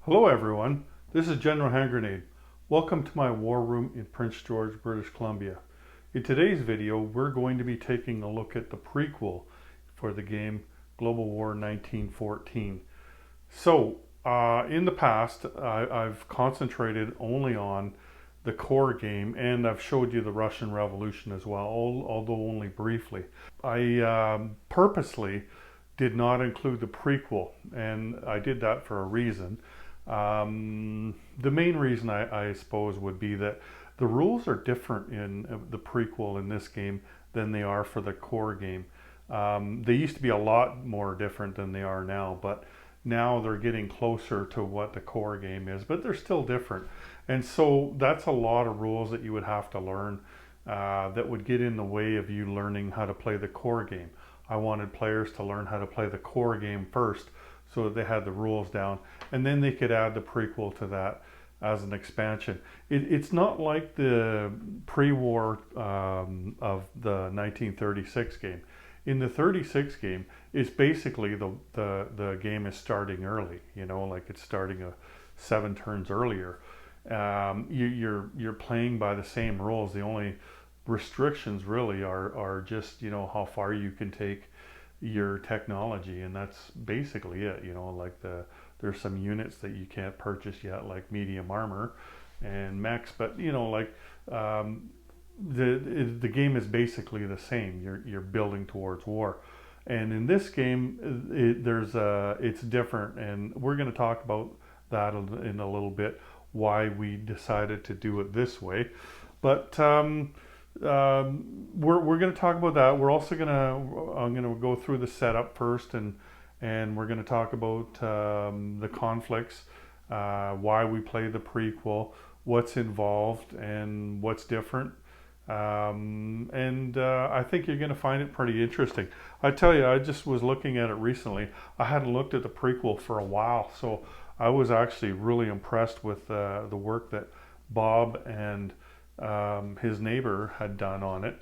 Hello everyone, this is General Hand Grenade. Welcome to my war room in Prince George, British Columbia. In today's video, we're going to be taking a look at the prequel for the game Global War 1914. In the past, I've concentrated only on the core game, and I've showed you the Russian Revolution as well, although only briefly. I purposely did not include the prequel, and I did that for a reason. The main reason I suppose would be that the rules are different in the prequel in this game than they are for the core game. They used to be a lot more different than they are now, but now they're getting closer to what the core game is, but they're still different. And so that's a lot of rules that you would have to learn that would get in the way of you learning how to play the core game. I wanted players to learn how to play the core game first so that they had the rules down, and then they could add the prequel to that as an expansion. It's not like the pre-war of the 1936 game. In the 36 game, it's basically the game is starting early, like it's starting 7 turns earlier. You're playing by the same rules. The only restrictions really are just how far you can take your technology, and that's basically it. There's some units that you can't purchase yet, like medium armor and mechs, but the game is basically the same. You're building towards war, and in this game it's different, and we're going to talk about that in a little bit, why we decided to do it this way. But we're going to talk about that. We're also I'm going to go through the setup first, and we're going to talk about the conflicts, why we play the prequel, what's involved, and what's different. I think you're going to find it pretty interesting. I tell you, I just was looking at it recently. I hadn't looked at the prequel for a while, so I was actually really impressed with the work that Bob and his neighbor had done on it.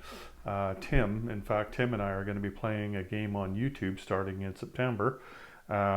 Tim, in fact, Tim and I are going to be playing a game on YouTube starting in September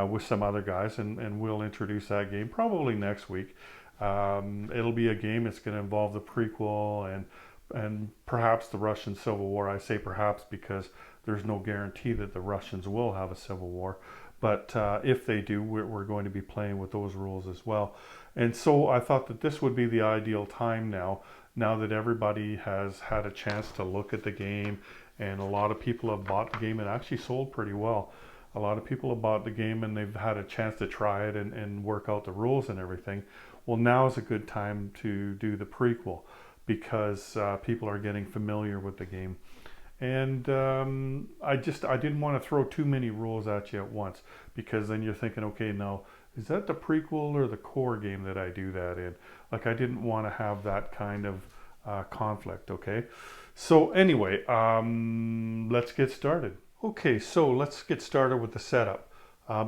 with some other guys, and we'll introduce that game probably next week. It'll be a game that's going to involve the prequel and perhaps the Russian Civil War. I say perhaps because there's no guarantee that the Russians will have a civil war. But if they do, we're going to be playing with those rules as well. And so I thought that this would be the ideal time now that everybody has had a chance to look at the game, and a lot of people have bought the game. It actually sold pretty well. A lot of people have bought the game and they've had a chance to try it and work out the rules and everything. Well, now is a good time to do the prequel because people are getting familiar with the game. And I didn't want to throw too many rules at you at once, because then you're thinking, okay, now is that the prequel or the core game that I do that in? Like, I didn't want to have that kind of conflict. Okay, so anyway, let's get started. Okay, so let's get started with the setup.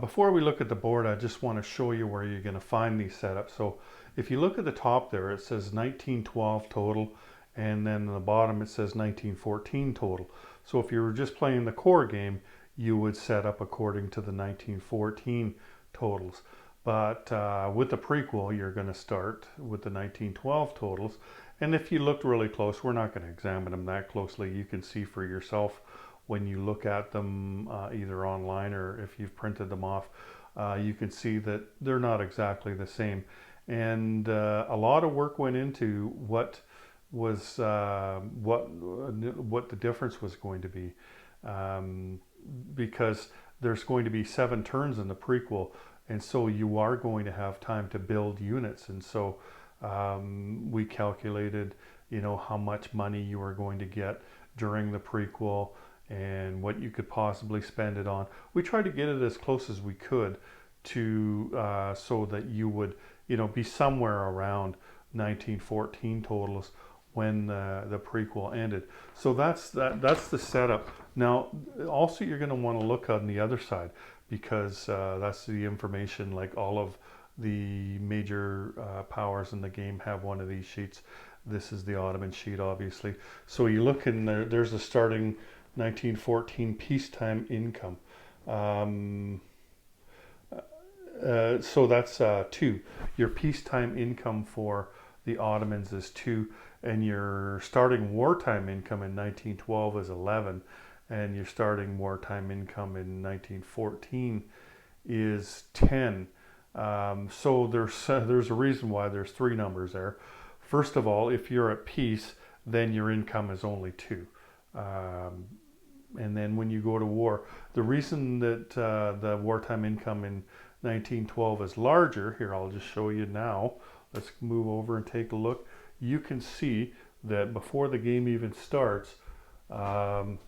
Before we look at the board, I just want to show you where you're going to find these setups. So if you look at the top there, it says 1912 total, and then at the bottom it says 1914 total. So if you were just playing the core game, you would set up according to the 1914 totals. But with the prequel, you're going to start with the 1912 totals. And if you looked really close, we're not going to examine them that closely. You can see for yourself when you look at them either online or if you've printed them off. You can see that they're not exactly the same. And a lot of work went into what was what the difference was going to be, because there's going to be 7 turns in the prequel, and so you are going to have time to build units. And so we calculated how much money you were going to get during the prequel and what you could possibly spend it on. We tried to get it as close as we could to so that you would be somewhere around 1914 totals when the prequel ended. So that's the setup. Now also you're going to want to look on the other side, because that's the information. Like, all of the major powers in the game have one of these sheets. This is the Ottoman sheet, obviously. So you look in there, there's the starting 1914 peacetime income. So that's 2. Your peacetime income for the Ottomans is 2, and your starting wartime income in 1912 is 11, and your starting wartime income in 1914 is 10. So there's a reason why there's 3 numbers there. First of all, if you're at peace, then your income is only 2. Um, and then when you go to war, the reason that the wartime income in 1912 is larger, here I'll just show you now. Let's move over and take a look. You can see that before the game even starts, um,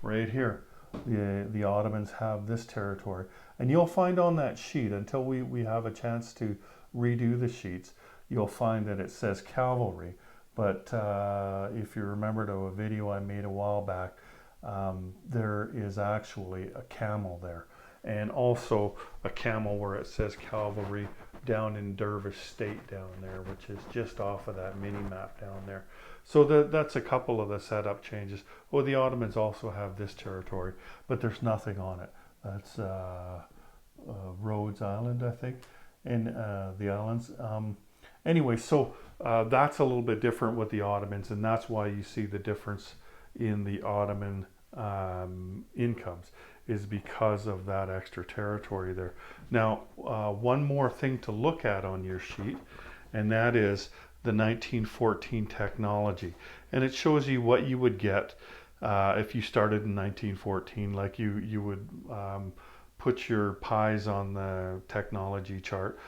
right here, the Ottomans have this territory. And you'll find on that sheet, until we have a chance to redo the sheets, you'll find that it says cavalry. But if you remember to a video I made a while back, there is actually a camel there. And also a camel where it says cavalry down in Dervish State down there, which is just off of that mini map down there. So that's a couple of the setup changes. Oh, the Ottomans also have this territory, but there's nothing on it. That's Rhodes Island, I think, and the islands. Anyway, so that's a little bit different with the Ottomans, and that's why you see the difference in the Ottoman incomes, is because of that extra territory there. Now, one more thing to look at on your sheet, and that is the 1914 technology. And it shows you what you would get if you started in 1914, like you would put your pies on the technology chart.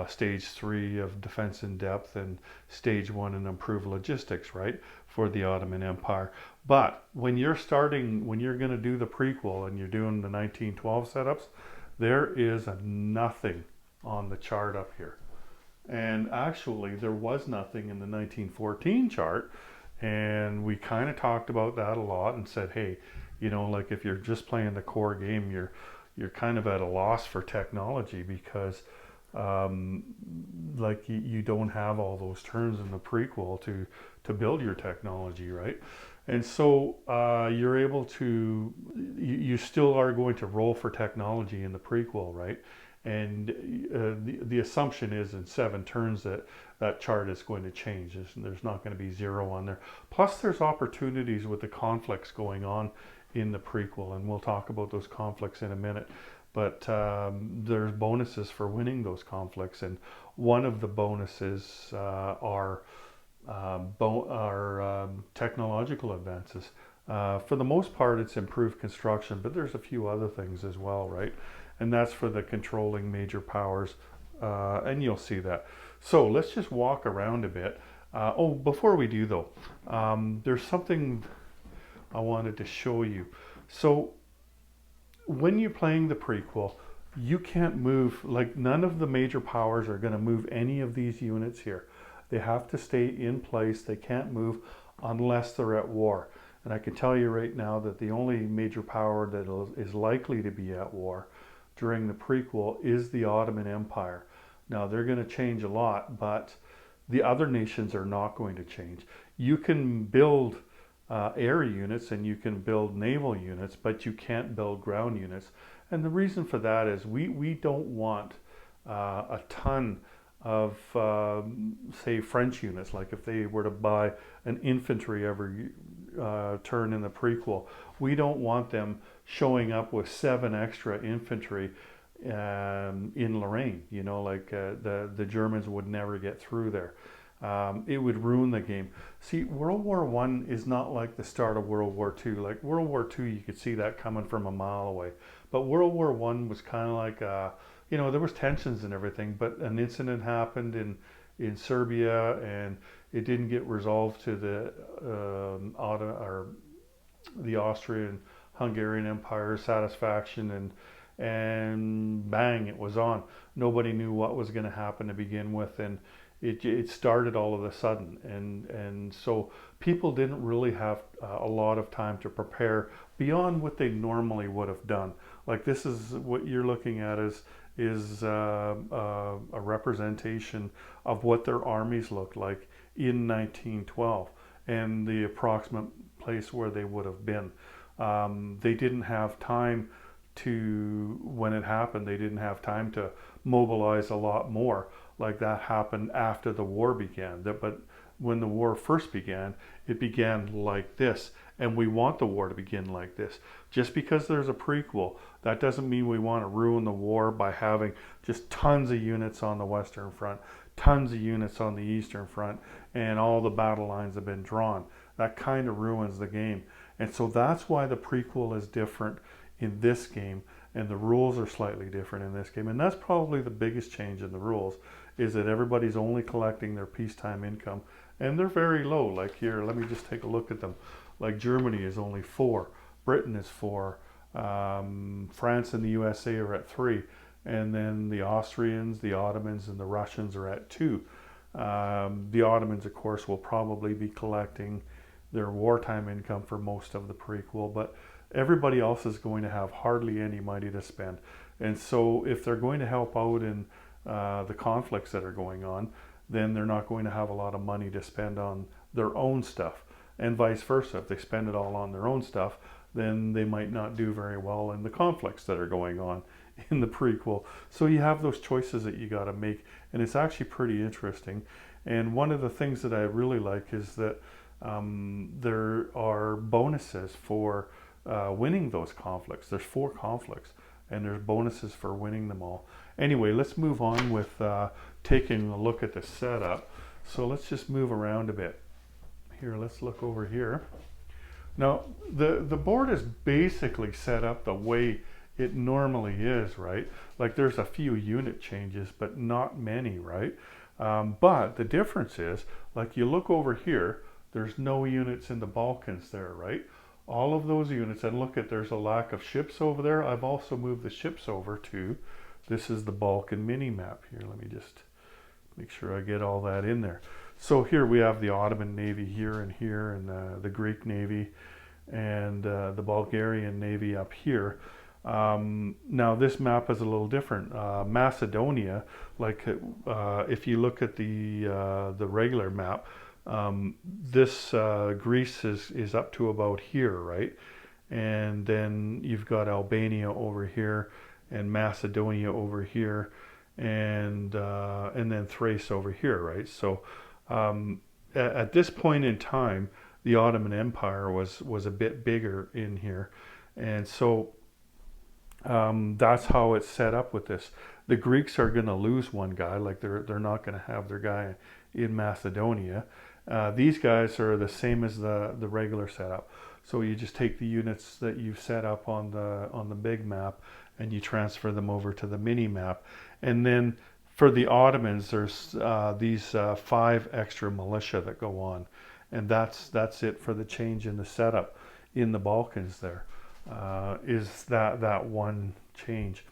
Stage 3 of defense in depth, and stage 1 in improved logistics, right, for the Ottoman Empire. But when you're going to do the prequel and you're doing the 1912 setups, there is nothing on the chart up here. And actually, there was nothing in the 1914 chart, and we kind of talked about that a lot and said, hey, like if you're just playing the core game, you're kind of at a loss for technology, because like you don't have all those turns in the prequel to build your technology, right? And so you're able to, you still are going to roll for technology in the prequel, right? And the assumption is in 7 turns that chart is going to change. There's not going to be 0 on there. Plus there's opportunities with the conflicts going on in the prequel, and we'll talk about those conflicts in a minute. But there's bonuses for winning those conflicts, and one of the bonuses are technological advances. For the most part, it's improved construction, but there's a few other things as well, right? And that's for the controlling major powers, and you'll see that. So let's just walk around a bit. Before we do though, there's something I wanted to show you. So when you're playing the prequel, you can't move, like none of the major powers are going to move any of these units here. They have to stay in place. They can't move unless they're at war. And I can tell you right now that the only major power that is likely to be at war during the prequel is the Ottoman Empire. Now they're going to change a lot, but the other nations are not going to change. You can build air units and you can build naval units, but you can't build ground units. And the reason for that is we don't want a ton of, say, French units. Like if they were to buy an infantry every turn in the prequel, we don't want them showing up with 7 extra infantry in Lorraine. Like the Germans would never get through there. It would ruin the game. See, World War I is not like the start of World War II. Like World War II, you could see that coming from a mile away. But World War I was kind of like, there was tensions and everything, but an incident happened in Serbia, and it didn't get resolved to the Austrian-Hungarian Empire's satisfaction, and bang, it was on. Nobody knew what was going to happen to begin with, and it started all of a sudden, and so people didn't really have a lot of time to prepare beyond what they normally would have done. Like this is what you're looking at is a representation of what their armies looked like in 1912 and the approximate place where they would have been. They didn't have time to when it happened, they didn't have time to mobilize a lot more. Like that happened after the war began. But when the war first began, it began like this. And we want the war to begin like this. Just because there's a prequel, that doesn't mean we want to ruin the war by having just tons of units on the Western Front, tons of units on the Eastern Front, and all the battle lines have been drawn. That kind of ruins the game. And so that's why the prequel is different in this game, and the rules are slightly different in this game. And that's probably the biggest change in the rules, is that everybody's only collecting their peacetime income, and they're very low. Like here, let me just take a look at them. Like Germany is only 4, Britain is 4, France and the USA are at 3, and then the Austrians, the Ottomans, and the Russians are at 2. The Ottomans, of course, will probably be collecting their wartime income for most of the prequel, but everybody else is going to have hardly any money to spend. And so if they're going to help out in the conflicts that are going on, then they're not going to have a lot of money to spend on their own stuff. And vice versa. If they spend it all on their own stuff, then they might not do very well in the conflicts that are going on in the prequel. So you have those choices that you got to make, and it's actually pretty interesting. And one of the things that I really like is that there are bonuses for winning those conflicts. There's 4 conflicts, and there's bonuses for winning them all. Anyway, let's move on with taking a look at the setup. So let's just move around a bit. Here, let's look over here. Now, the board is basically set up the way it normally is, right? Like there's a few unit changes, but not many, right? But the difference is, like you look over here, there's no units in the Balkans there, right? All of those units, and look at, there's a lack of ships over there. I've also moved the ships over to, this is the Balkan mini map here. Let me just make sure I get all that in there. So here we have the Ottoman Navy here, and the Greek Navy, and the Bulgarian Navy up here. Now this map is a little different. Macedonia, like if you look at the regular map, this Greece is up to about here, right? And then you've got Albania over here, and Macedonia over here, and then Thrace over here, right? So at this point in time, the Ottoman Empire was a bit bigger in here, and so that's how it's set up with this. The Greeks are going to lose one guy, like they're not going to have their guy in Macedonia. These guys are the same as the regular setup. So you just take the units that you've set up on the big map and you transfer them over to the mini map. And then for the Ottomans, there's these 5 extra militia that go on, and that's it for the change in the setup in the Balkans. There is that one change.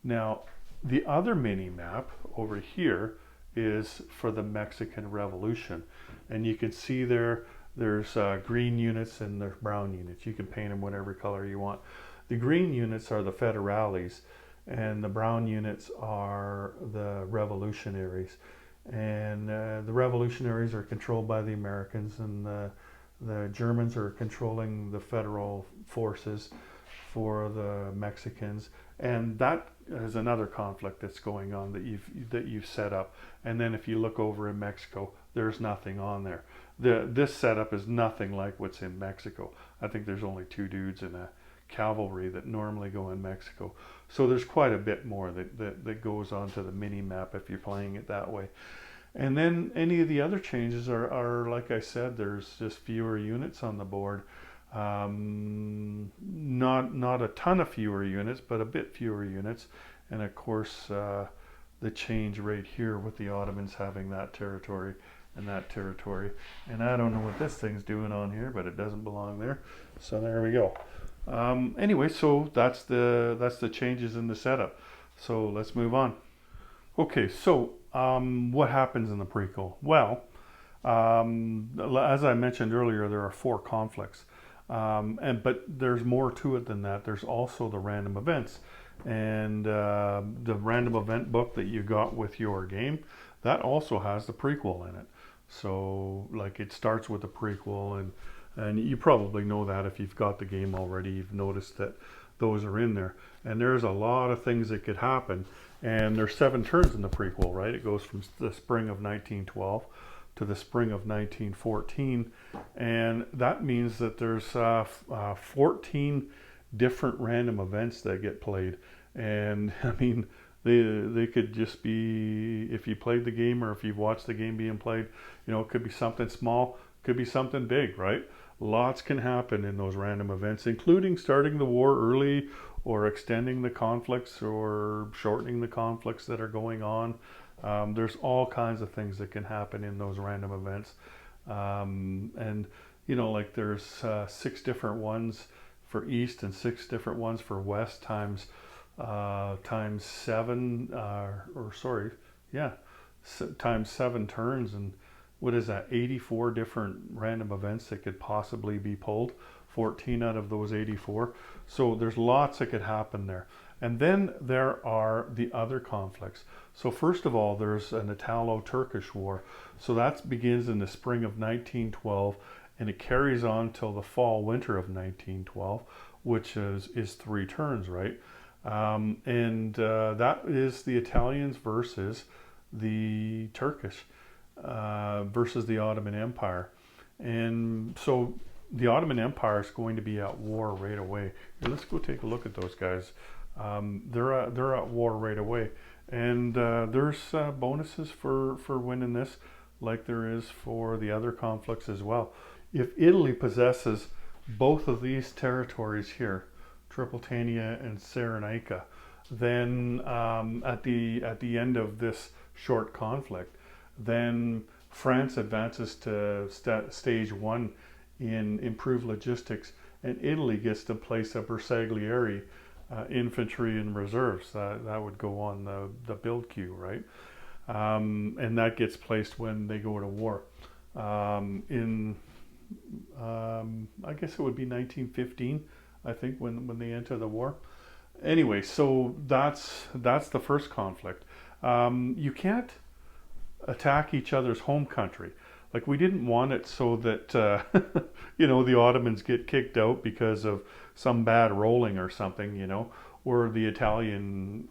Now the other mini map over here is for the Mexican Revolution, and you can see there's green units and there's brown units. You can paint them whatever color you want. The green units are the federales, and the brown units are the revolutionaries. And the revolutionaries are controlled by the Americans, and the Germans are controlling the federal forces for the Mexicans. And that is another conflict that's going on that you've set up. And then if you look over in Mexico, there's nothing on there. This setup is nothing like what's in Mexico. I think there's only 2 dudes in a cavalry that normally go in Mexico. So there's quite a bit more that goes onto the mini map if you're playing it that way. And then any of the other changes are like I said, there's just fewer units on the board. Not a ton of fewer units, but a bit fewer units. And of course, the change right here with the Ottomans having that territory and that territory. And I don't know what this thing's doing on here, but it doesn't belong there. So there we go. Anyway, so that's the changes in the setup. So let's move on. Okay, so what happens in the prequel? Well, as I mentioned earlier, there are 4 conflicts, but there's more to it than that. There's also the random events, and the random event book that you got with your game, that also has the prequel in it. So like it starts with the prequel, and you probably know that if you've got the game already. You've noticed that those are in there. And there's a lot of things that could happen. And there's 7 turns in the prequel, right? It goes from the spring of 1912 to the spring of 1914. And that means that there's 14 different random events that get played. And I mean, they could just be, if you played the game or if you've watched the game being played, you know, it could be something small, could be something big, right? Lots can happen in those random events, including starting the war early or extending the conflicts or shortening the conflicts that are going on. There's all kinds of things that can happen in those random events. And, you know, like there's 6 different ones for East and 6 different ones for West times 7, times 7 turns. And what is that, 84 different random events that could possibly be pulled, 14 out of those 84. So there's lots that could happen there. And then there are the other conflicts. So first of all, there's an Italo-Turkish war. So that begins in the spring of 1912 and it carries on till the fall-winter of 1912, which is 3 turns, right? That is the Italians versus the Turkish versus the Ottoman Empire. And so the Ottoman Empire is going to be at war right away. Here, let's go take a look at those guys. They're at war right away. And there's bonuses for winning this, like there is for the other conflicts as well. If Italy possesses both of these territories here, Tripolitania and Cyrenaica, then at the end of this short conflict, then France advances to stage 1 in improved logistics, and Italy gets to place a Bersaglieri infantry and reserves. That would go on the build queue, right? And that gets placed when they go to war. I guess it would be 1915, I think, when they enter the war. Anyway, so that's the first conflict. You can't attack each other's home country. Like, we didn't want it so that you know, the Ottomans get kicked out because of some bad rolling or something, you know, or the Italian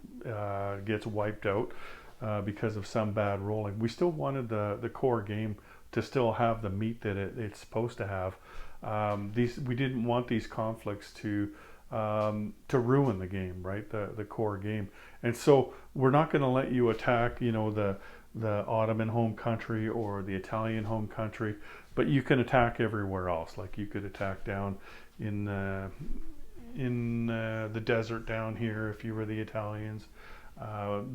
gets wiped out because of some bad rolling. We still wanted the core game to still have the meat that it's supposed to have. We didn't want these conflicts to ruin the game, right? The core game. And so we're not going to let you attack, you know, the Ottoman home country or the Italian home country, but you can attack everywhere else. Like, you could attack down in the desert down here if you were the Italians.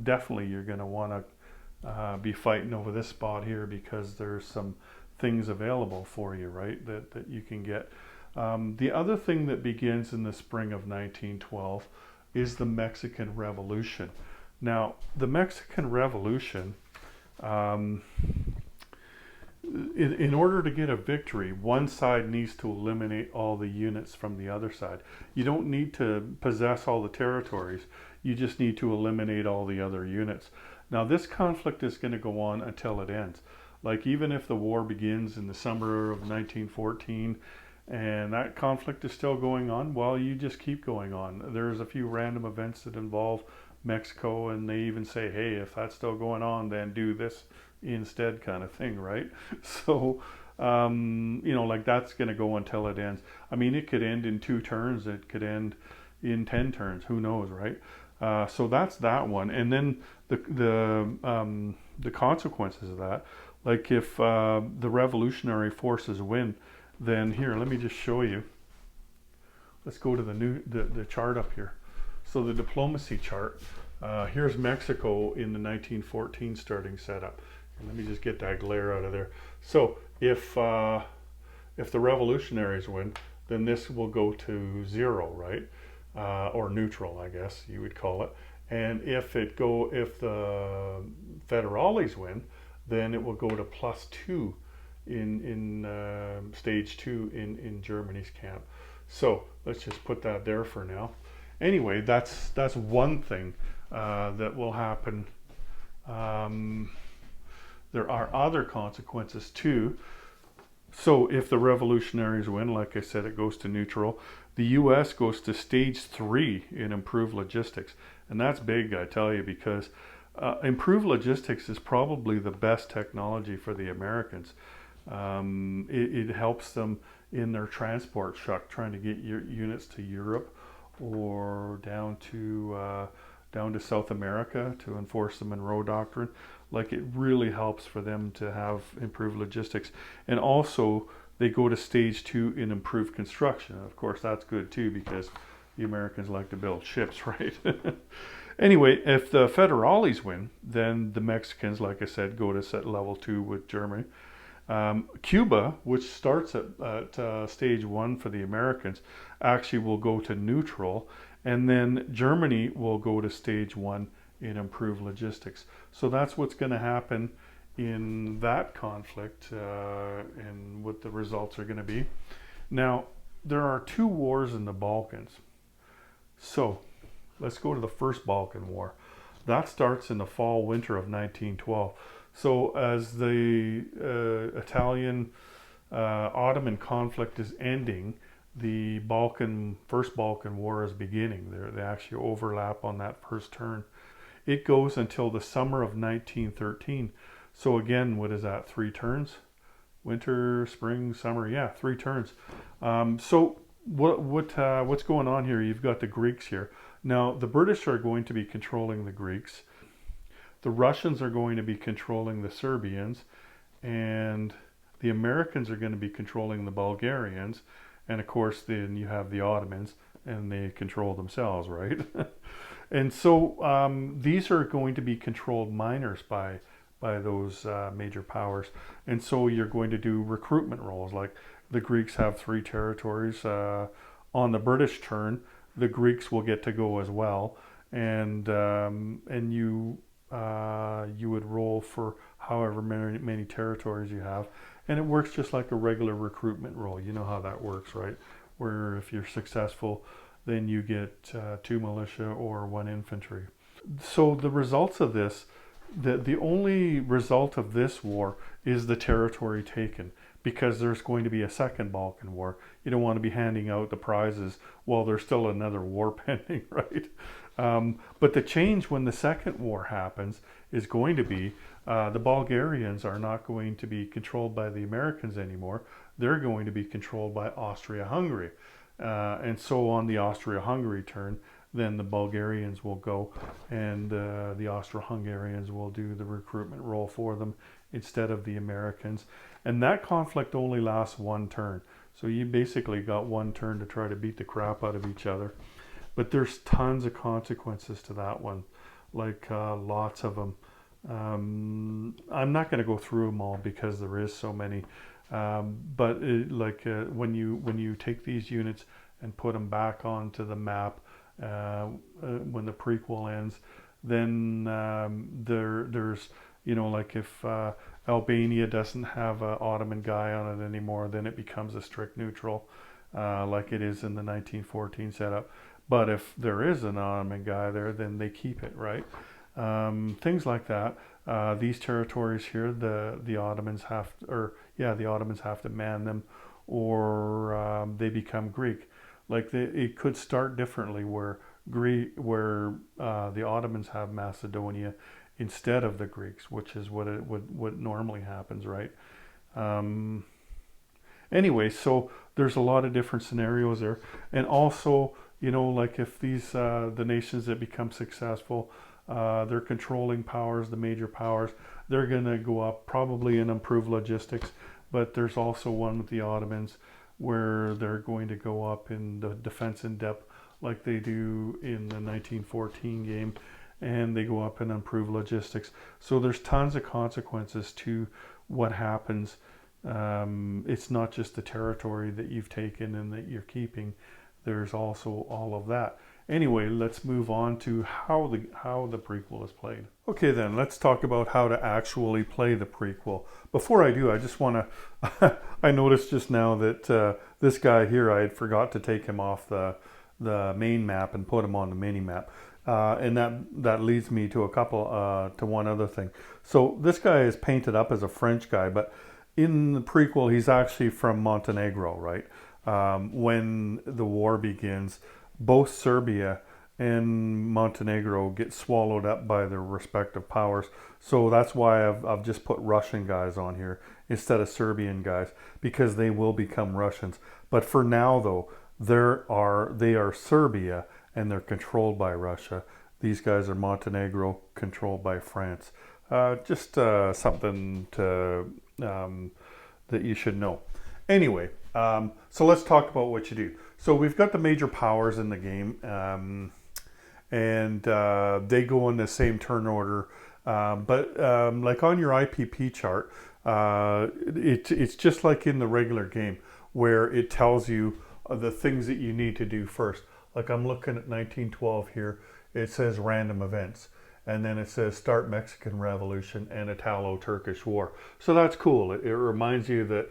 Definitely you're going to want to be fighting over this spot here because there's some things available for you, right, that you can get. The other thing that begins in the spring of 1912 is the Mexican Revolution. Now, the Mexican Revolution, in order to get a victory, one side needs to eliminate all the units from the other side. You don't need to possess all the territories. You just need to eliminate all the other units. Now, this conflict is going to go on until it ends. Like, even if the war begins in the summer of 1914 and that conflict is still going on, well, you just keep going on. There's a few random events that involve Mexico, and they even say, hey, if that's still going on, then do this instead, kind of thing, right? So, you know, like, that's going to go until it ends. I mean, it could end in 2 turns. It could end in 10 turns. Who knows, right? So that's that one. And then the consequences of that, like, if the revolutionary forces win, then here, let me just show you. Let's go to the chart up here. So the diplomacy chart. Here's Mexico in the 1914 starting setup. And let me just get that glare out of there. So if the revolutionaries win, then this will go to 0, right? Or neutral, I guess you would call it. And if the federales win, then it will go to +2 in stage 2 in Germany's camp. So let's just put that there for now. Anyway, that's one thing that will happen. There are other consequences too. So if the revolutionaries win, like I said, it goes to neutral. The U.S. goes to stage 3 in improved logistics. And that's big, I tell you, because improved logistics is probably the best technology for the Americans. It helps them in their transport truck trying to get units to Europe or down to South America to enforce the Monroe Doctrine. Like it really helps for them to have improved logistics, and also they go to stage 2 in improved construction. Of course, that's good too because the Americans like to build ships, right? Anyway, if the Federales win, then the Mexicans, like I said, go to set level 2 with Germany. Cuba, which starts at stage 1 for the Americans, actually will go to neutral, and then Germany will go to stage 1 in improved logistics. So that's what's going to happen in that conflict, and what the results are going to be. Now, there are 2 wars in the Balkans. So let's go to the first Balkan War. That starts in the fall winter of 1912. So as the Italian Ottoman conflict is ending, the first Balkan War is beginning. They actually overlap on that first turn. It goes until the summer of 1913. So again, what is that? 3 turns? Winter, spring, summer. Yeah, 3 turns. So what's going on here? You've got the Greeks here. Now the British are going to be controlling the Greeks. The Russians are going to be controlling the Serbians, and the Americans are going to be controlling the Bulgarians, and of course then you have the Ottomans, and they control themselves, right? And so these are going to be controlled minors by those major powers, and so you're going to do recruitment roles. Like the Greeks have 3 territories. On the British turn, the Greeks will get to go as well, and you would roll for however many territories you have, and it works just like a regular recruitment role. You know how that works, right? Where if you're successful, then you get 2 militia or 1 infantry. So the results of this, the only result of this war is the territory taken, because there's going to be a second Balkan War. You don't want to be handing out the prizes while there's still another war pending, right? But the change when the second war happens is going to be the Bulgarians are not going to be controlled by the Americans anymore. They're going to be controlled by Austria-Hungary. And so on the Austria-Hungary turn, then the Bulgarians will go, and the Austro-Hungarians will do the recruitment role for them instead of the Americans. And that conflict only lasts 1 turn. So you basically got 1 turn to try to beat the crap out of each other. But there's tons of consequences to that one, like lots of them. I'm not going to go through them all because there is so many. But when you take these units and put them back onto the map, when the prequel ends, then there's like if Albania doesn't have an Ottoman guy on it anymore, then it becomes a strict neutral, like it is in the 1914 setup. But if there is an Ottoman guy there, then they keep it, right? Things like that. These territories here, the Ottomans have to man them, or they become Greek. Like it could start differently, where the Ottomans have Macedonia instead of the Greeks, which is what normally happens, right? Anyway, so there's a lot of different scenarios there, and also, like if these the nations that become successful, they're controlling powers, the major powers, they're going to go up probably and improve logistics. But there's also one with the Ottomans where they're going to go up in the defense in depth, like they do in the 1914 game, and they go up and improve logistics. So there's tons of consequences to what happens. It's not just the territory that you've taken and that you're keeping. There's also all of that. Anyway, let's move on to how the prequel is played. Okay, then let's talk about how to actually play the prequel. Before I do, I just want to I noticed just now that this guy here, I had forgot to take him off the main map and put him on the mini map. And that leads me to one other thing. So this guy is painted up as a French guy, but in the prequel, he's actually from Montenegro, right? When the war begins, both Serbia and Montenegro get swallowed up by their respective powers. So that's why I've just put Russian guys on here instead of Serbian guys, because they will become Russians. But for now, though, they are Serbia and they're controlled by Russia. These guys are Montenegro, controlled by France. Just something to that you should know. Anyway, so let's talk about what you do. So we've got the major powers in the game, and they go in the same turn order. But like on your IPP chart, it's just like in the regular game where it tells you the things that you need to do first. Like I'm looking at 1912 here. It says random events. And then it says start Mexican Revolution and Italo-Turkish War. So that's cool. It reminds you that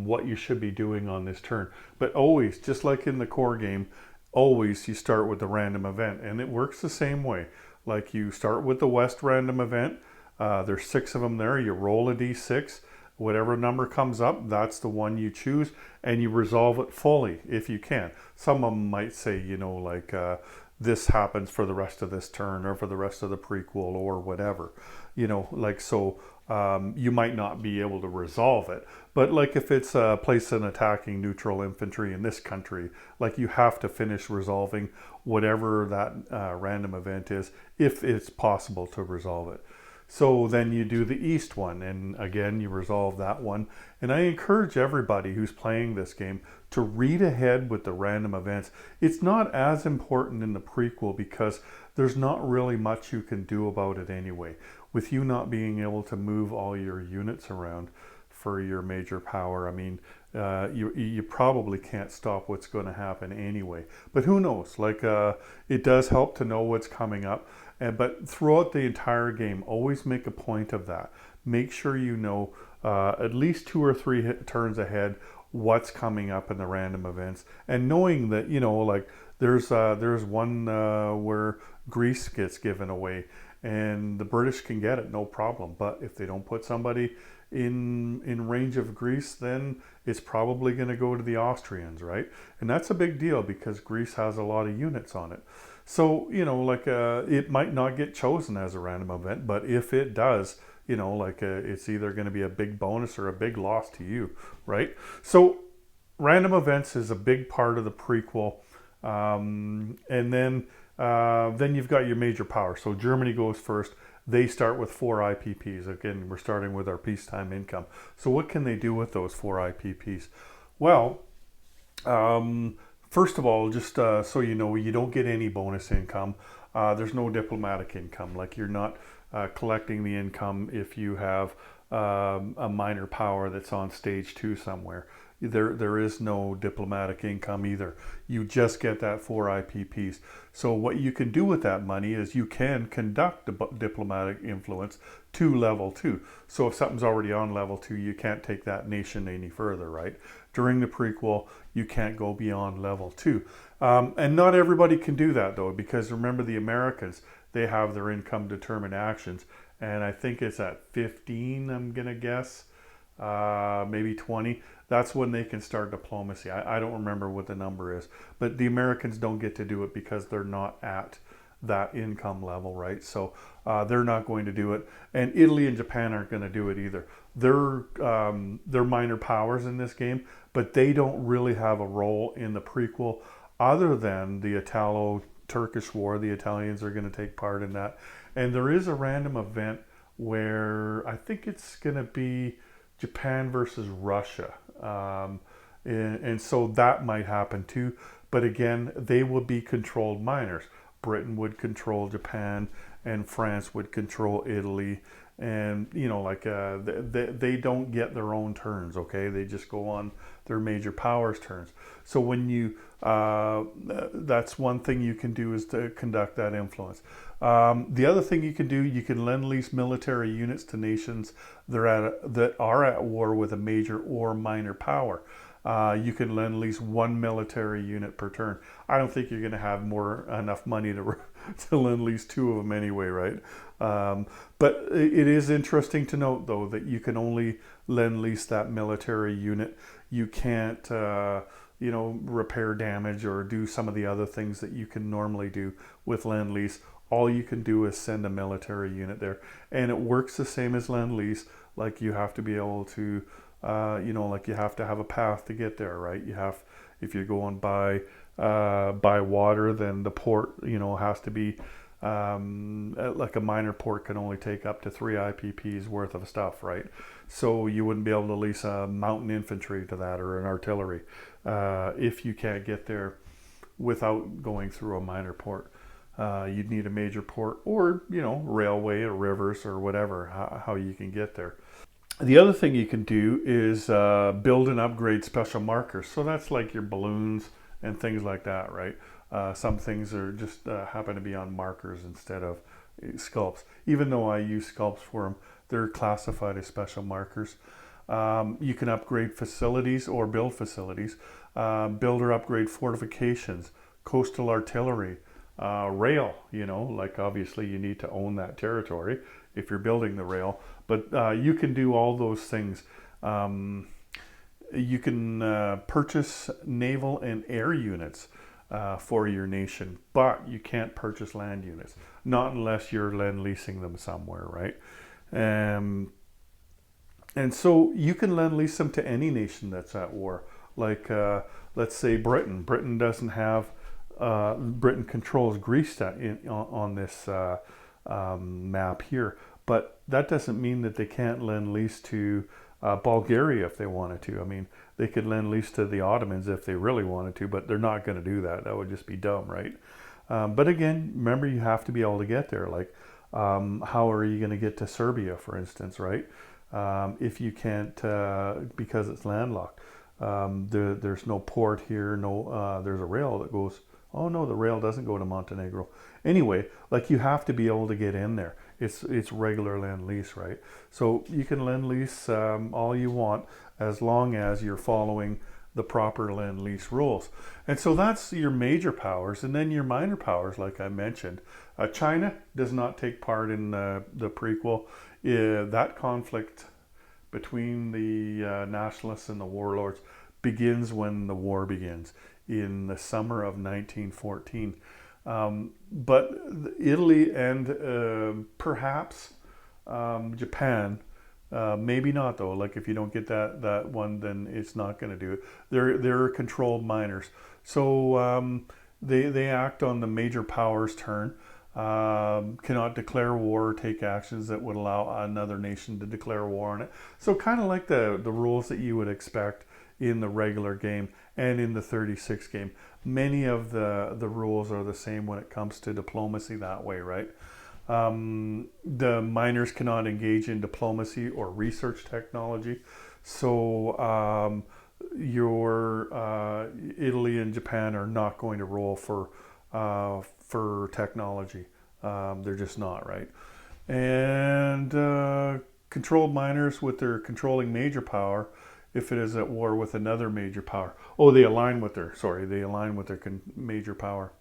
what you should be doing on this turn. But always, just like in the core game, always you start with the random event. And it works the same way. Like you start with the West random event. There's 6 of them there. You roll a d6. Whatever number comes up, that's the one you choose. And you resolve it fully if you can. Some of them might say, you know, like... this happens for the rest of this turn or for the rest of the prequel or whatever, you know, like, so you might not be able to resolve it, but like if it's place an attacking neutral infantry in this country, like you have to finish resolving whatever that random event is, if it's possible to resolve it. So then you do the East one, and again you resolve that one. And I encourage everybody who's playing this game to read ahead with the random events. It's not as important in the prequel because there's not really much you can do about it anyway. With you not being able to move all your units around for your major power, I mean, you probably can't stop what's going to happen anyway. But who knows? Like, it does help to know what's coming up. But throughout the entire game, always make a point of that. Make sure you know at least 2 or 3 turns ahead what's coming up in the random events. And knowing that, you know, like there's one where Greece gets given away and the British can get it, no problem. But if they don't put somebody in range of Greece, then it's probably going to go to the Austrians, right? And that's a big deal because Greece has a lot of units on it. So, you know, like it might not get chosen as a random event, but if it does, you know, like it's either going to be a big bonus or a big loss to you, right? So random events is a big part of the prequel. And then you've got your major power. So Germany goes first. They start with 4 IPPs. Again, we're starting with our peacetime income. So what can they do with those 4 IPPs? Well, first of all, just so you know, you don't get any bonus income. There's no diplomatic income. Like you're not collecting the income if you have a minor power that's on stage 2 somewhere. There is no diplomatic income either. You just get that 4 IPPs. So what you can do with that money is you can conduct diplomatic influence to level 2. So if something's already on level 2, you can't take that nation any further, right? During the prequel, you can't go beyond level 2. And not everybody can do that though, because remember the Americans, they have their income determined actions. And I think it's at 15, I'm going to guess, maybe 20. That's when they can start diplomacy. I don't remember what the number is, but the Americans don't get to do it because they're not at that income level, right? So they're not going to do it, and Italy and Japan aren't going to do it either. They're minor powers in this game, but they don't really have a role in the prequel other than the Italo-Turkish War. The Italians are going to take part in that, and there is a random event where I think it's going to be Japan versus Russia. And so that might happen too. But again, they will be controlled minors. Britain would control Japan and France would control Italy. And, you know, like they don't get their own turns, okay? They just go on their major powers turns. So when you, that's one thing you can do is to conduct that influence. The other thing you can do, you can lend-lease military units to nations that are at war with a major or minor power. You can lend-lease 1 military unit per turn. I don't think you're going to have enough money to lend-lease 2 of them anyway, right? But it is interesting to note, though, that you can only lend lease that military unit. You can't, repair damage or do some of the other things that you can normally do with lend lease. All you can do is send a military unit there, and it works the same as lend lease. Like you have to be able to, like you have to have a path to get there, right? You have, if you're going by water, then the port, has to be like a minor port can only take up to 3 IPPs worth of stuff, right? So you wouldn't be able to lease a mountain infantry to that or an artillery if you can't get there without going through a minor port. You'd need a major port or, railway or rivers or whatever, how you can get there. The other thing you can do is build and upgrade special markers. So that's like your balloons and things like that, right? Some things are just happen to be on markers instead of sculpts. Even though I use sculpts for them, they're classified as special markers. You can upgrade facilities or build facilities, build or upgrade fortifications, coastal artillery, rail, like obviously you need to own that territory if you're building the rail, but you can do all those things. You can purchase naval and air units for your nation, but you can't purchase land units, not unless you're lend leasing them somewhere, right? And so you can lend lease them to any nation that's at war. Like, let's say Britain. Britain doesn't have, Britain controls Greece on this map here. But that doesn't mean that they can't lend lease to Bulgaria if they wanted to. I mean, they could lend lease to the Ottomans if they really wanted to, but they're not going to do that. That would just be dumb, right? But again, remember, you have to be able to get there. Like, how are you going to get to Serbia, for instance, right? If you can't, because it's landlocked. There's no port here. There's a rail that goes. Oh no, the rail doesn't go to Montenegro. Anyway, like you have to be able to get in there. It's regular lend lease, right? So you can lend lease all you want as long as you're following the proper lend lease rules. And so that's your major powers, and then your minor powers, like I mentioned. China does not take part in the prequel. That conflict between the nationalists and the warlords begins when the war begins in the summer of 1914. But Italy and perhaps Japan, maybe not though. Like if you don't get that one, then it's not going to do it. They're controlled minors, so they act on the major powers' turn. Cannot declare war or take actions that would allow another nation to declare war on it. So kind of like the rules that you would expect in the regular game and in the 36 game. Many of the rules are the same when it comes to diplomacy that way, right? The minors cannot engage in diplomacy or research technology. So your Italy and Japan are not going to roll for technology. They're just not, right? And controlled minors with their controlling major power, if it is at war with another major power. Oh, they align with their major power.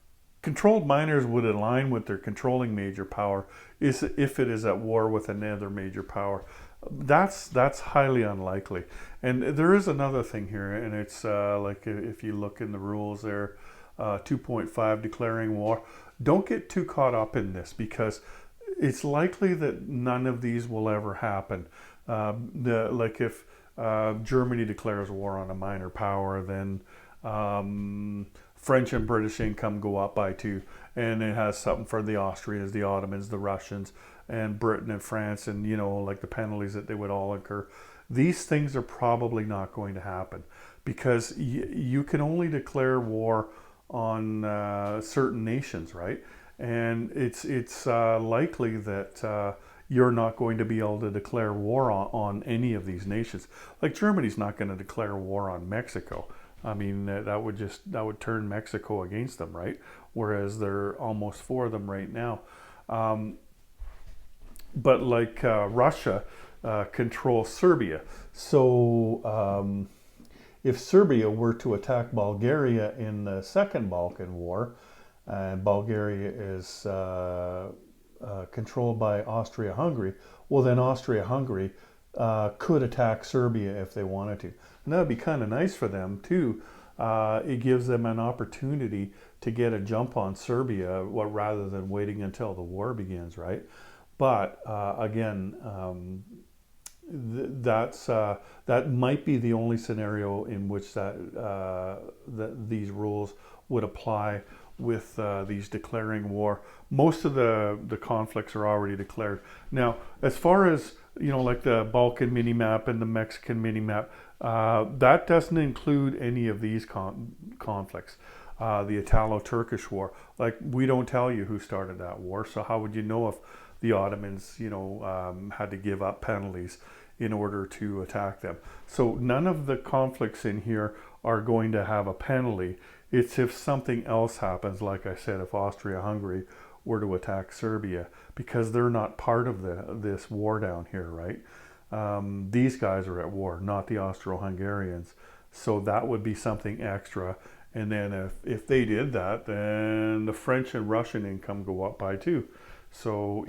Controlled minors would align with their controlling major power if it is at war with another major power. That's highly unlikely. And there is another thing here, and it's like if you look in the rules there, 2.5 declaring war. Don't get too caught up in this because it's likely that none of these will ever happen. Like if Germany declares war on a minor power, then French and British income go up by 2, and it has something for the Austrians, the Ottomans, the Russians, and Britain and France, and like the penalties that they would all incur. These things are probably not going to happen because you can only declare war on certain nations, right? And it's likely that you're not going to be able to declare war on any of these nations. Like Germany's not going to declare war on Mexico. I mean, that would turn Mexico against them, right? Whereas they're almost for them right now. But like Russia controls Serbia. So if Serbia were to attack Bulgaria in the Second Balkan War, Bulgaria is controlled by Austria-Hungary, well then Austria-Hungary could attack Serbia if they wanted to. And that would be kind of nice for them too. It gives them an opportunity to get a jump on Serbia rather than waiting until the war begins, right? But again, that might be the only scenario in which these rules would apply with these declaring war. Most of the conflicts are already declared. Now, as far as like the Balkan minimap and the Mexican minimap, that doesn't include any of these conflicts. The Italo-Turkish War, like we don't tell you who started that war, so how would you know if the Ottomans, had to give up penalties in order to attack them? So none of the conflicts in here are going to have a penalty. It's if something else happens, like I said, if Austria-Hungary were to attack Serbia, because they're not part of this war down here, right? These guys are at war, not the Austro-Hungarians. So that would be something extra. And then if they did that, then the French and Russian income go up by too. So,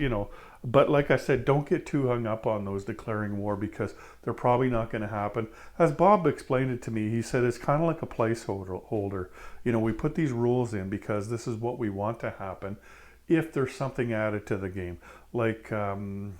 but like I said, don't get too hung up on those declaring war because they're probably not going to happen. As Bob explained it to me, he said it's kind of like a placeholder. We put these rules in because this is what we want to happen if there's something added to the game, like an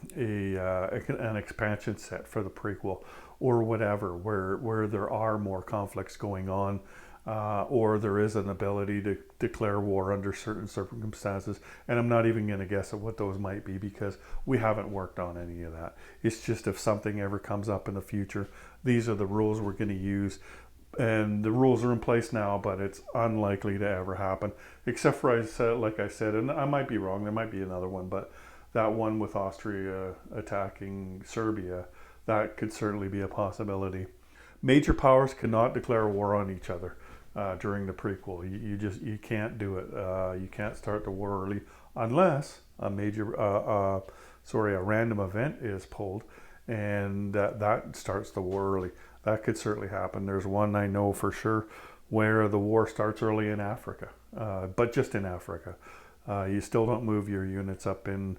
expansion set for the prequel or whatever, where there are more conflicts going on. Or there is an ability to declare war under certain circumstances. And I'm not even going to guess at what those might be because we haven't worked on any of that. It's just if something ever comes up in the future, these are the rules we're going to use. And the rules are in place now, but it's unlikely to ever happen. Except for, like I said, and I might be wrong, there might be another one, but that one with Austria attacking Serbia, that could certainly be a possibility. Major powers cannot declare war on each other during the prequel. You can't do it. You can't start the war early unless a random event is pulled, and that starts the war early. That could certainly happen. There's one I know for sure where the war starts early in Africa, but just in Africa. You still don't move your units up in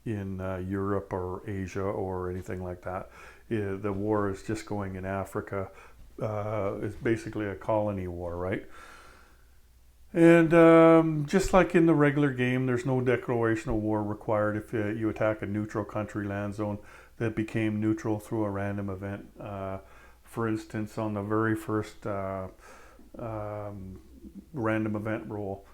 Europe or Asia or anything like that. The war is just going in Africa. It's basically a colony war, right? And just like in the regular game, there's no declaration of war required if you attack a neutral country land zone that became neutral through a random event. For instance, on the very first random event roll,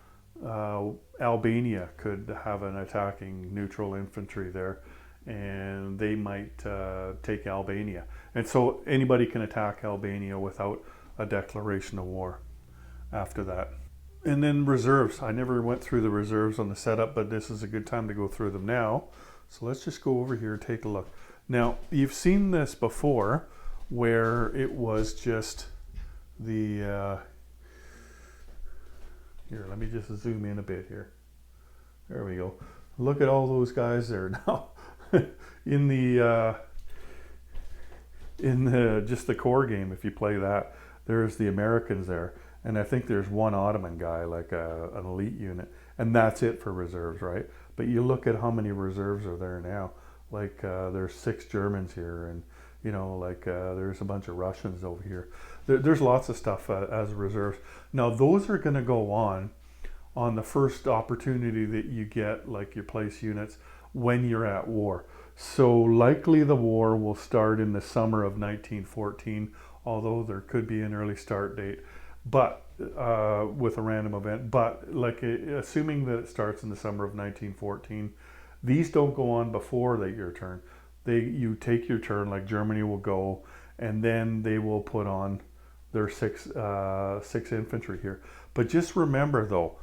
Albania could have an attacking neutral infantry there, and they might take Albania. And so anybody can attack Albania without a declaration of war after that. And then reserves. I never went through the reserves on the setup, but this is a good time to go through them now. So let's just go over here and take a look. Now, you've seen this before where it was just the... Here, let me just zoom in a bit here. There we go. Look at all those guys there now. in the just the core game, if you play that, there's the Americans there, and I think there's one Ottoman guy, like an elite unit, and that's it for reserves, right? But you look at how many reserves are there now. Like there's 6 Germans here, and there's a bunch of Russians over here. There's lots of stuff as reserves. Now those are going to go on the first opportunity that you get, like your place units, when you're at war. So likely the war will start in the summer of 1914, although there could be an early start date, but with a random event. But assuming that it starts in the summer of 1914, these don't go on before your turn. You take your turn, like Germany will go, and then they will put on their six infantry here. But just remember though,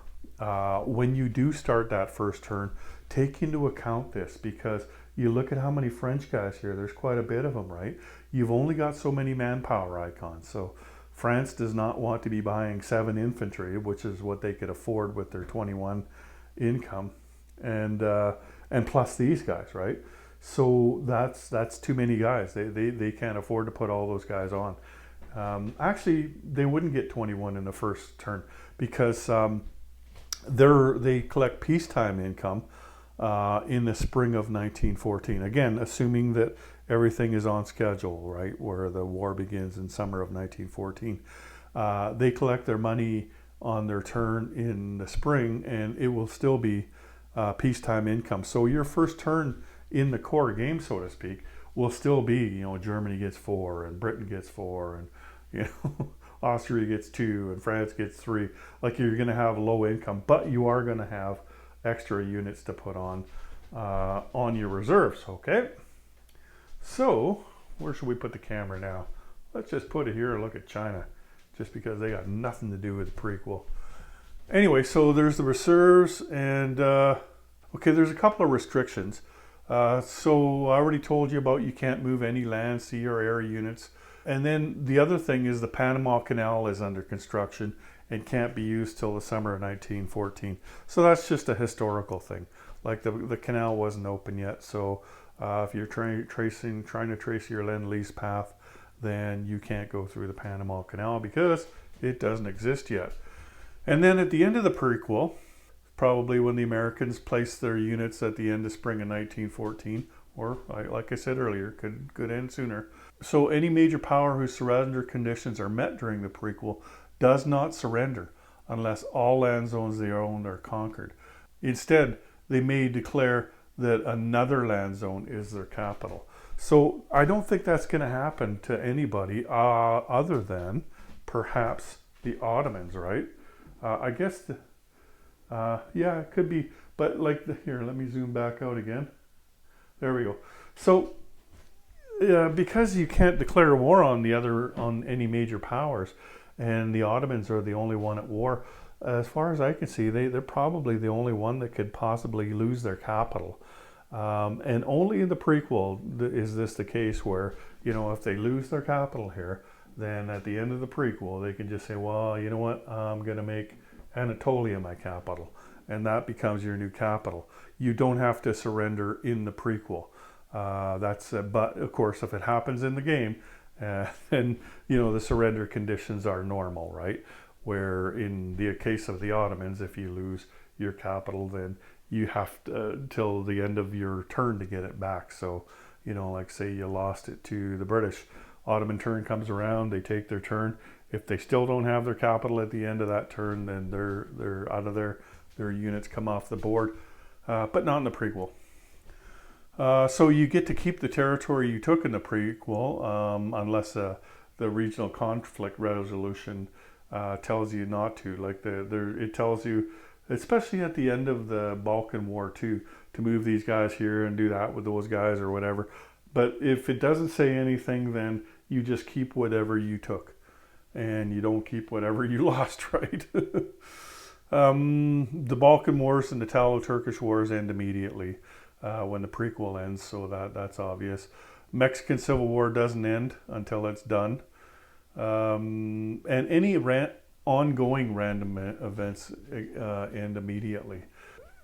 when you do start that first turn, take into account this, because you look at how many French guys here, there's quite a bit of them, right? You've only got so many manpower icons, so France does not want to be buying 7 infantry, which is what they could afford with their 21 income, and plus these guys, right? So that's too many guys. They can't afford to put all those guys on. Actually, they wouldn't get 21 in the first turn, because They collect peacetime income in the spring of 1914. Again, assuming that everything is on schedule, right, where the war begins in summer of 1914. They collect their money on their turn in the spring, and it will still be peacetime income. So your first turn in the core game, so to speak, will still be, Germany gets 4 and Britain gets 4 and, Austria gets 2 and France gets 3. Like, you're going to have low income, but you are going to have extra units to put on your reserves. Okay. So where should we put the camera now? Let's just put it here and look at China, just because they got nothing to do with the prequel. Anyway, so there's the reserves, and okay, there's a couple of restrictions. So I already told you about you can't move any land, sea, or air units. And then the other thing is the Panama Canal is under construction and can't be used till the summer of 1914. So that's just a historical thing. Like the canal wasn't open yet. So if you're trying to trace your Lend-Lease path, then you can't go through the Panama Canal because it doesn't exist yet. And then at the end of the prequel, probably when the Americans placed their units at the end of spring of 1914, or like I said earlier, could end sooner. So any major power whose surrender conditions are met during the prequel does not surrender unless all land zones they own are conquered. Instead, they may declare that another land zone is their capital. So I don't think that's going to happen to anybody other than perhaps the Ottomans, right? I guess, yeah, it could be. But here, let me zoom back out again. There we go. So because you can't declare war on any major powers, and the Ottomans are the only one at war, as far as I can see, they're probably the only one that could possibly lose their capital. And only in the prequel is this the case where, if they lose their capital here, then at the end of the prequel, they can just say, well, you know what, I'm going to make Anatolia my capital. And that becomes your new capital. You don't have to surrender in the prequel. But of course, if it happens in the game, then, the surrender conditions are normal, right? Where in the case of the Ottomans, if you lose your capital, then you have to, till the end of your turn to get it back. So, like say you lost it to the British, Ottoman turn comes around, they take their turn. If they still don't have their capital at the end of that turn, then they're out of there. Their units come off the board, but not in the prequel. So you get to keep the territory you took in the prequel, unless the regional conflict resolution tells you not to. Like it tells you, especially at the end of the Balkan War too, to move these guys here and do that with those guys or whatever. But if it doesn't say anything, then you just keep whatever you took, and you don't keep whatever you lost, right? The Balkan Wars and the Italo-Turkish Wars end immediately when the prequel ends, so that's obvious. Mexican Civil War doesn't end until it's done. And any ongoing random events end immediately.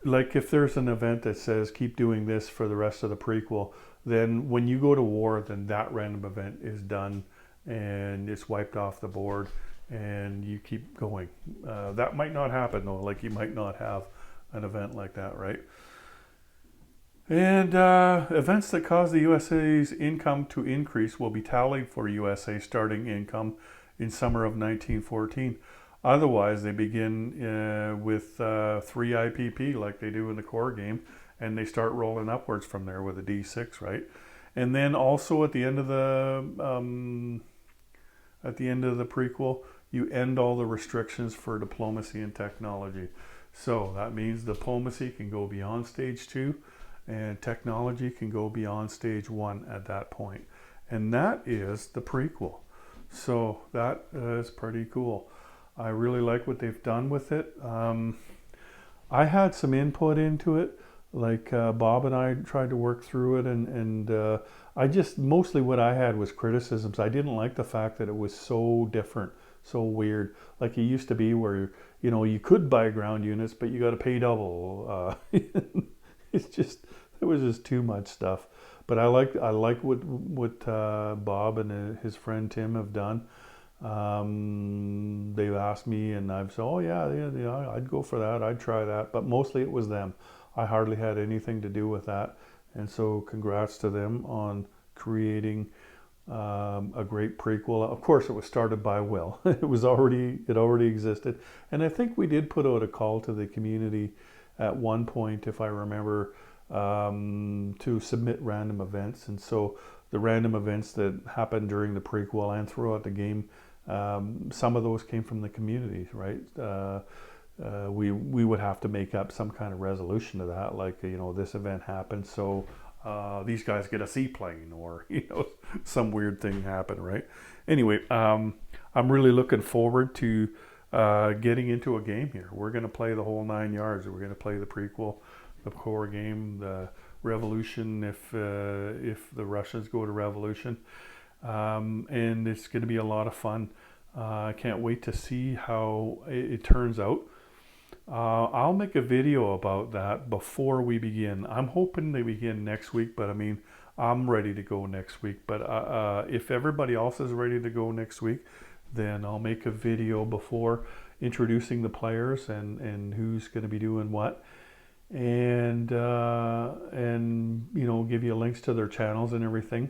Like if there's an event that says keep doing this for the rest of the prequel, then when you go to war, then that random event is done and it's wiped off the board and you keep going. That might not happen though, like you might not have an event like that, right? And events that cause the USA's income to increase will be tallied for USA starting income in summer of 1914. Otherwise, they begin with 3 IPP like they do in the core game, and they start rolling upwards from there with a D6, right? And then also at the end of the prequel, you end all the restrictions for diplomacy and technology. So that means diplomacy can go beyond stage 2, and technology can go beyond stage 1 at that point. And that is the prequel. So that is pretty cool. I really like what they've done with it. I had some input into it. Like Bob and I tried to work through it, and I just, mostly what I had was criticisms. I didn't like the fact that it was so different, so weird. Like it used to be where, you could buy ground units, but you got to pay double. It's just, it was just too much stuff. But I like what Bob and his friend Tim have done. They've asked me, and I've said, oh yeah, I'd go for that, I'd try that. But mostly it was them. I hardly had anything to do with that. And so congrats to them on creating a great prequel. Of course, it was started by Will. It already existed, and I think we did put out a call to the community at one point, if I remember, to submit random events. And so the random events that happened during the prequel and throughout the game, some of those came from the community, right? We would have to make up some kind of resolution to that, like, this event happened, so these guys get a seaplane, or some weird thing happened, right? Anyway, I'm really looking forward to getting into a game here. We're going to play the whole 9 yards. We're going to play the prequel, the core game, the revolution, if the Russians go to revolution, and it's going to be a lot of fun. I can't wait to see how it turns out. I'll make a video about that before we begin. I'm hoping they begin next week, but I mean, I'm ready to go next week. But if everybody else is ready to go next week, then I'll make a video before introducing the players and who's going to be doing what, and give you links to their channels and everything,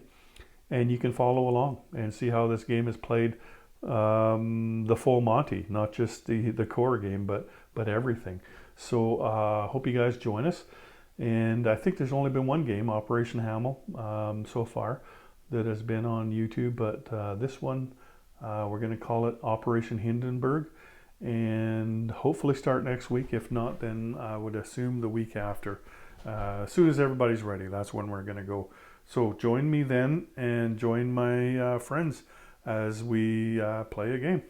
and you can follow along and see how this game is played. The full Monty, not just the core game, but everything. So hope you guys join us. And I think there's only been one game, Operation Hamel, so far, that has been on YouTube. But this one, we're going to call it Operation Hindenburg, and hopefully start next week. If not, then I would assume the week after. As soon as everybody's ready, that's when we're going to go. So join me then, and join my friends as we play a game.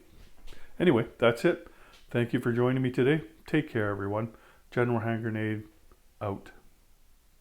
Anyway, that's it. Thank you for joining me today. Take care, everyone. General Hand Grenade, out.